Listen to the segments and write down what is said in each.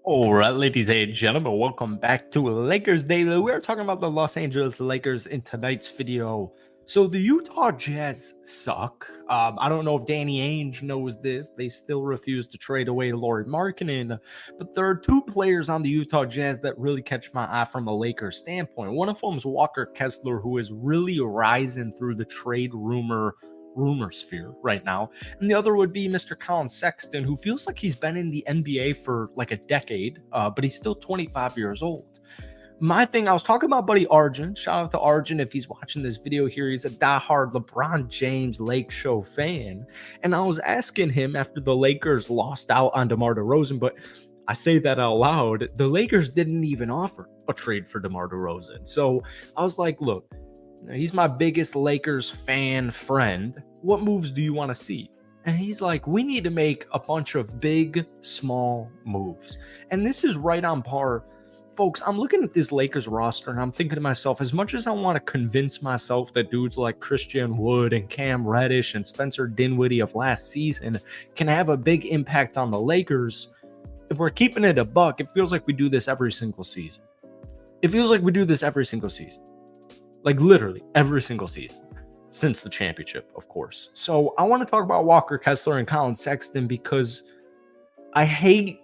All right, ladies and gentlemen, welcome back to Lakers Daily. We're talking about the Los Angeles Lakers in tonight's video. So the Utah Jazz suck. I don't know if Danny Ainge knows this. They still refuse to trade away Lauri Markkanen. But there are two players on the Utah Jazz that really catch my eye from a Lakers standpoint. One of them is Walker Kessler, who is really rising through the trade rumor sphere right now. And the other would be Mr. Colin Sexton, who feels like he's been in the NBA for like a decade, but he's still 25 years old. My thing, I was talking about buddy Arjun. Shout out to Arjun if he's watching this video here. He's a diehard LeBron James Lake Show fan. And I was asking him after the Lakers lost out on DeMar DeRozan, but I say that out loud, the Lakers didn't even offer a trade for DeMar DeRozan. So I was like, look, he's my biggest Lakers fan friend. What moves do you want to see? And he's like, we need to make a bunch of big, small moves. And this is right on par. Folks, I'm looking at this Lakers roster and I'm thinking to myself, as much as I want to convince myself that dudes like Christian Wood and Cam Reddish and Spencer Dinwiddie of last season can have a big impact on the Lakers, if we're keeping it a buck, it feels like we do this every single season. It feels like we do this every single season. Like literally every single season since the championship, of course. So I want to talk about Walker Kessler and Colin Sexton because I hate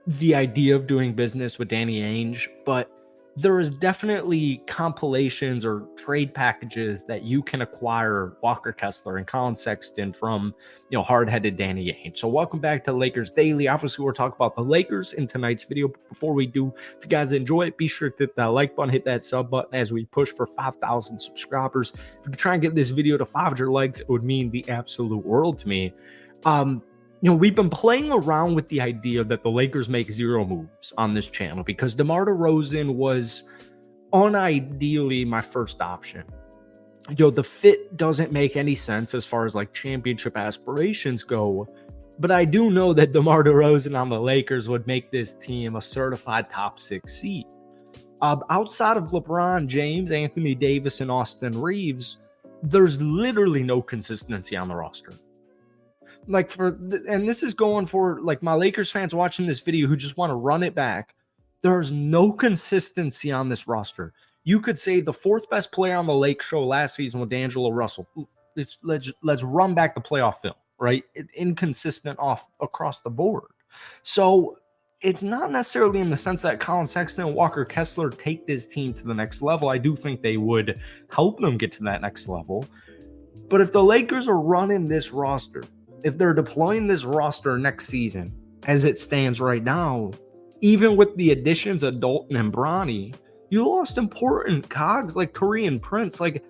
the idea of doing business with Danny Ainge, but there is definitely compilations or trade packages that you can acquire Walker Kessler and Colin Sexton from, hard-headed Danny Ainge. So welcome back to Lakers Daily. Obviously, we're talking about the Lakers in tonight's video. But before we do, if you guys enjoy it, be sure to hit that like button, hit that sub button as we push for 5,000 subscribers. If we could try and get this video to 500 likes, it would mean the absolute world to me. We've been playing around with the idea that the Lakers make zero moves on this channel because DeMar DeRozan was unideally my first option. The fit doesn't make any sense as far as like championship aspirations go, but I do know that DeMar DeRozan on the Lakers would make this team a certified top 6 seed. Outside of LeBron James, Anthony Davis, and Austin Reeves, there's literally no consistency on the roster. And this is going for like my Lakers fans watching this video who just want to run it back. There's no consistency on this roster. You could say the fourth best player on the Lake Show last season was D'Angelo Russell. Let's run back the playoff film, right? Inconsistent across the board. So it's not necessarily in the sense that Colin Sexton and Walker Kessler take this team to the next level. I do think they would help them get to that next level. But if the Lakers are running this roster, if they're deploying this roster next season as it stands right now, even with the additions of Dalton and Bronny, you lost important cogs like Taurean Prince. Like,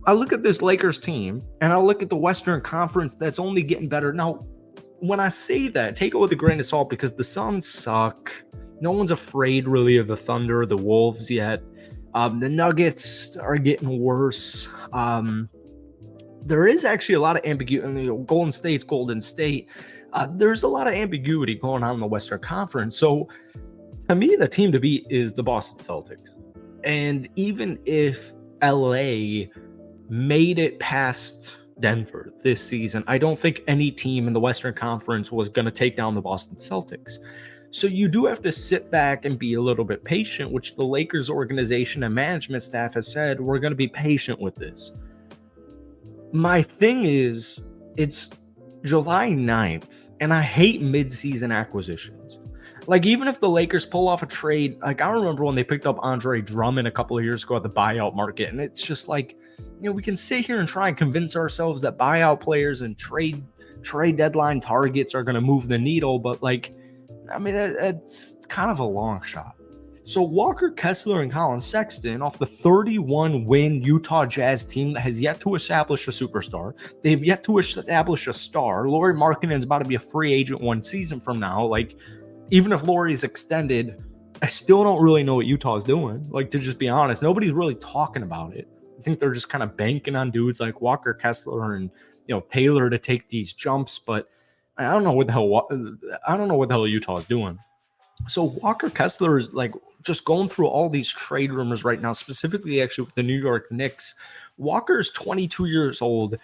I look at this Lakers team and I look at the Western Conference that's only getting better. Now, when I say that, take it with a grain of salt because the Suns suck. No one's afraid really of the Thunder or the Wolves yet. The Nuggets are getting worse. There is actually a lot of ambiguity. Golden State's Golden State. There's a lot of ambiguity going on in the Western Conference. So, to me, the team to beat is the Boston Celtics. And even if LA made it past Denver this season, I don't think any team in the Western Conference was going to take down the Boston Celtics. So you do have to sit back and be a little bit patient, which the Lakers organization and management staff has said, we're going to be patient with this. My thing is, it's July 9th, and I hate mid-season acquisitions. Like, even if the Lakers pull off a trade, like, I remember when they picked up Andre Drummond a couple of years ago at the buyout market, and it's just like, we can sit here and try and convince ourselves that buyout players and trade deadline targets are going to move the needle, but, like, I mean, it's kind of a long shot. So Walker Kessler and Colin Sexton off the 31-win Utah Jazz team that has yet to establish a superstar. They've yet to establish a star. Lauri Markkanen is about to be a free agent one season from now. Like, even if Lauri's extended, I still don't really know what Utah's doing. Like, to just be honest, nobody's really talking about it. I think they're just kind of banking on dudes like Walker Kessler and Taylor to take these jumps, but I don't know what the hell Utah's doing. So Walker Kessler is like just going through all these trade rumors right now, specifically actually with the New York Knicks. Walker's 22 years old.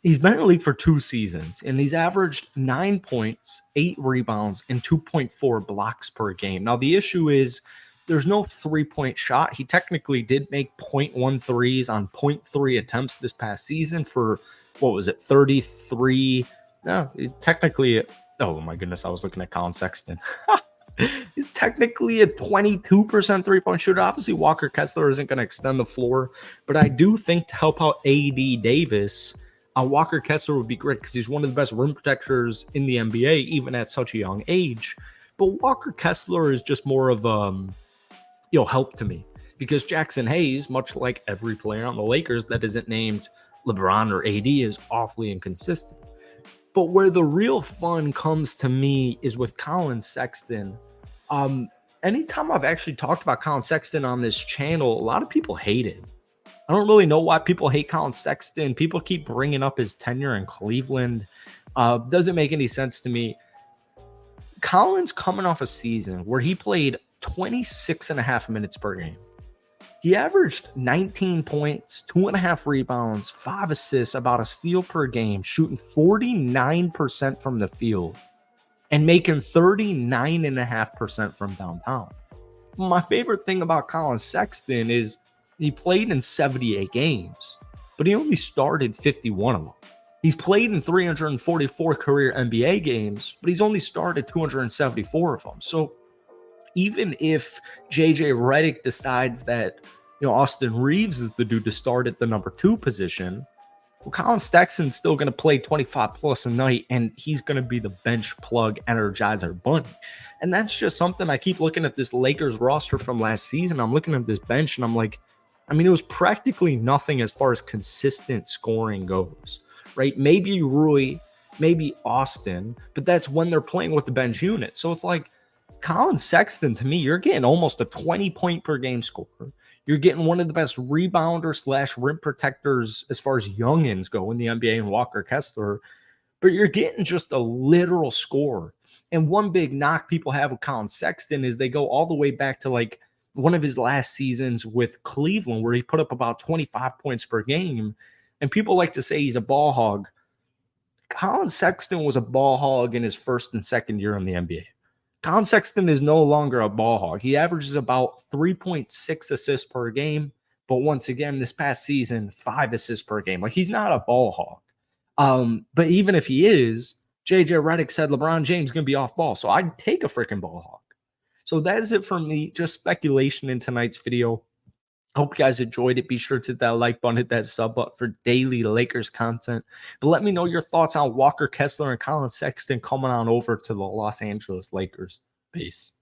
He's been in the league for 2 seasons, and he's averaged 9 points, 8 rebounds, and 2.4 blocks per game. Now, the issue is there's no 3-point shot. He technically did make 0.1 threes on 0.3 attempts this past season for, what was it, 33? No, technically, oh my goodness, I was looking at Colin Sexton. He's technically a 22% 3-point shooter. Obviously, Walker Kessler isn't going to extend the floor, but I do think to help out AD Davis, Walker Kessler would be great because he's one of the best rim protectors in the NBA, even at such a young age. But Walker Kessler is just more of help to me because Jackson Hayes, much like every player on the Lakers that isn't named LeBron or AD, is awfully inconsistent. But where the real fun comes to me is with Colin Sexton. Anytime I've actually talked about Colin Sexton on this channel, a lot of people hate it. I don't really know why people hate Colin Sexton. People keep bringing up his tenure in Cleveland. Doesn't make any sense to me. Colin's coming off a season where he played 26.5 minutes per game. He averaged 19 points, 2.5 rebounds, 5 assists, about a steal per game, shooting 49% from the field and making 39.5% from downtown. My favorite thing about Colin Sexton is he played in 78 games, but he only started 51 of them. He's played in 344 career NBA games, but he's only started 274 of them. So even if JJ Redick decides that Austin Reeves is the dude to start at the number 2 position, well, Colin Sexton's still going to play 25 plus a night, and he's going to be the bench plug energizer bunny. And that's just something I keep looking at this Lakers roster from last season. I'm looking at this bench, and I'm like, it was practically nothing as far as consistent scoring goes, right? Maybe Rui, maybe Austin, but that's when they're playing with the bench unit. So it's like, Colin Sexton, to me, you're getting almost a 20-point per game scorer. You're getting one of the best rebounder / rim protectors as far as youngins go in the NBA and Walker Kessler, but you're getting just a literal scorer. And one big knock people have with Colin Sexton is they go all the way back to like one of his last seasons with Cleveland where he put up about 25 points per game. And people like to say he's a ball hog. Colin Sexton was a ball hog in his first and second year in the NBA. Colin Sexton is no longer a ball hog. He averages about 3.6 assists per game. But once again, this past season, 5 assists per game. Like, he's not a ball hog. But even if he is, JJ Redick said LeBron James is going to be off ball. So I'd take a freaking ball hog. So that is it for me. Just speculation in tonight's video. Hope you guys enjoyed it. Be sure to hit that like button, hit that sub button for daily Lakers content. But let me know your thoughts on Walker Kessler and Colin Sexton coming on over to the Los Angeles Lakers. Peace.